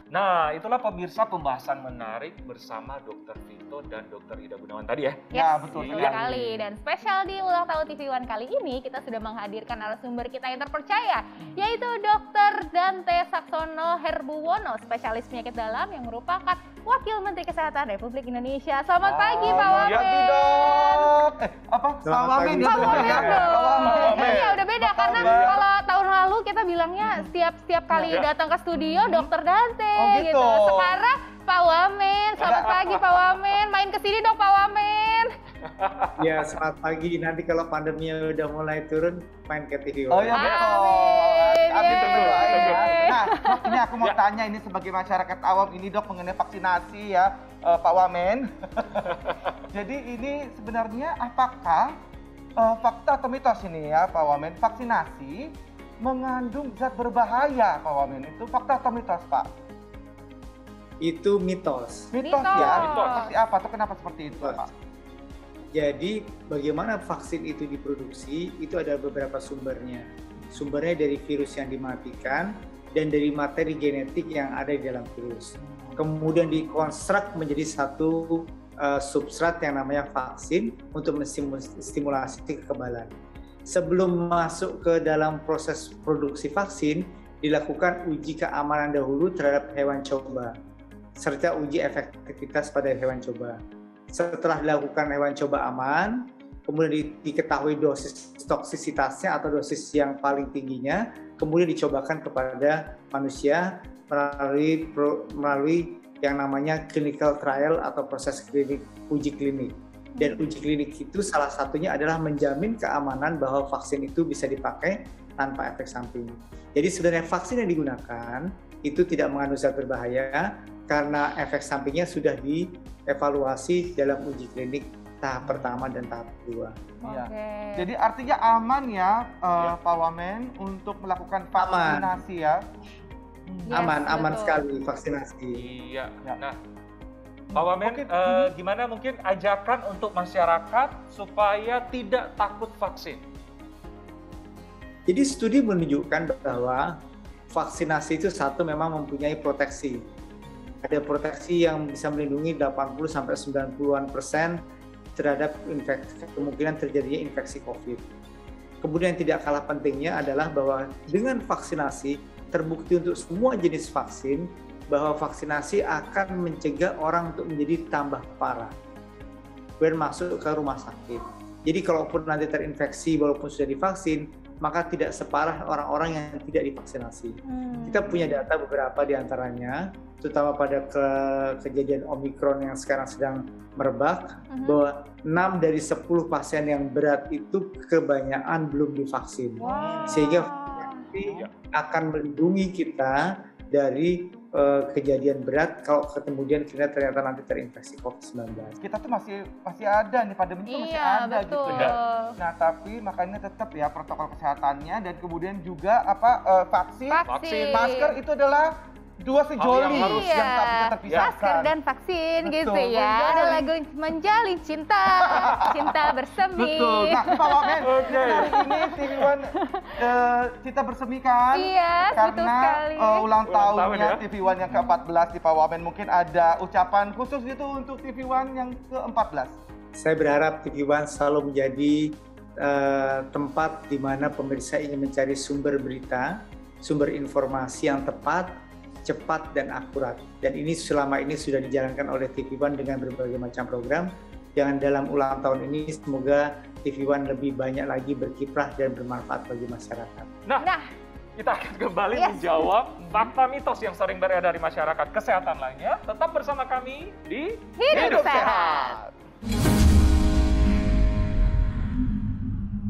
Nah, itulah pemirsa pembahasan menarik bersama Dr. Vito dan Dr. Ida Gunawan tadi ya. Ya, betul sekali. Dan spesial di Ulang Tahun TV One kali ini kita sudah menghadirkan narasumber kita yang terpercaya, yaitu Dr. Dante Saxono Herbuwono, spesialis penyakit dalam yang merupakan Wakil Menteri Kesehatan Republik Indonesia. Selamat pagi, Pak Wamen. Ya, dok. Apa? Pak Wamen ya? Pak Wamen dong. Iya, udah beda karena kalau tahun lalu kita bilangnya setiap kali datang ke studio Dr. Dante gitu. Sekarang Pak Wamen. Selamat pagi Pak Wamen. Main ke sini dong Pak Wamen. Ya, selamat pagi. Nanti kalau pandeminya udah mulai turun, main ke TV. Oh ya betul. Amin. Nah, dok, ini aku mau tanya ini sebagai masyarakat awam ini dok mengenai vaksinasi ya, Pak Wamen. Jadi ini sebenarnya apakah fakta atau mitos ini ya Pak Wamen, vaksinasi mengandung zat berbahaya Pak Wamen? Itu fakta atau mitos Pak? Itu mitos. Mitos ya? Seperti apa tuh, kenapa seperti itu Pak? Jadi bagaimana vaksin itu diproduksi, itu ada beberapa sumbernya. Sumbernya dari virus yang dimatikan dan dari materi genetik yang ada di dalam virus. Kemudian dikonstruk menjadi satu substrat yang namanya vaksin untuk menstimulasi kekebalan. Sebelum masuk ke dalam proses produksi vaksin, dilakukan uji keamanan dahulu terhadap hewan coba, serta uji efektivitas pada hewan coba. Setelah dilakukan hewan coba aman, kemudian diketahui dosis toksisitasnya atau dosis yang paling tingginya, kemudian dicobakan kepada manusia melalui yang namanya clinical trial atau proses klinik, uji klinik. Dan uji klinik itu salah satunya adalah menjamin keamanan bahwa vaksin itu bisa dipakai tanpa efek samping. Jadi sebenarnya vaksin yang digunakan itu tidak mengandung zat berbahaya karena efek sampingnya sudah dievaluasi dalam uji klinik tahap pertama dan tahap kedua. Iya. Jadi artinya aman ya, Pak Wamen untuk melakukan vaksinasi ya? Aman sekali vaksinasi. Iya. Nah, Pak Wamen, gimana mungkin ajakan untuk masyarakat supaya tidak takut vaksin? Jadi studi menunjukkan bahwa vaksinasi itu satu memang mempunyai proteksi. Ada proteksi yang bisa melindungi 80-90% terhadap kemungkinan terjadinya infeksi COVID. Kemudian tidak kalah pentingnya adalah bahwa dengan vaksinasi terbukti untuk semua jenis vaksin bahwa vaksinasi akan mencegah orang untuk menjadi tambah parah dan masuk ke rumah sakit. Jadi kalaupun nanti terinfeksi walaupun sudah divaksin, maka tidak separah orang-orang yang tidak divaksinasi. Kita punya data beberapa di antaranya, terutama pada kejadian Omikron yang sekarang sedang merebak, bahwa 6 dari 10 pasien yang berat itu kebanyakan belum divaksin. Sehingga vaksinasi akan melindungi kita dari kejadian berat kalau kemudian kita ternyata nanti terinfeksi COVID-19. Kita tuh masih ada nih, pandemi itu masih ada betul. gitu. Nah, tapi makanya tetap ya protokol kesehatannya dan kemudian juga vaksin. Masker itu adalah dua sejoli yang tak bisa terpisahkan. Masker dan vaksin. Betul, gitu ya. Ada lagu menjalin cinta, cinta bersemi. Betul. Nah, Pak Wamen, hari ini TV One kita bersemi kan? Iya, karena sekali. Ulang tahunnya ya. TV One yang ke-14 di Pak Wamen. Mungkin ada ucapan khusus gitu untuk TV One yang ke-14. Saya berharap TV One selalu menjadi tempat di mana pemirsa ingin mencari sumber berita, sumber informasi yang tepat, cepat dan akurat. Dan ini selama ini sudah dijalankan oleh TV One dengan berbagai macam program. Yang dalam ulang tahun ini semoga TV One lebih banyak lagi berkiprah dan bermanfaat bagi masyarakat. Nah, kita akan kembali menjawab fakta mitos yang sering beredar di masyarakat kesehatan lainnya. Tetap bersama kami di Hidup Sehat.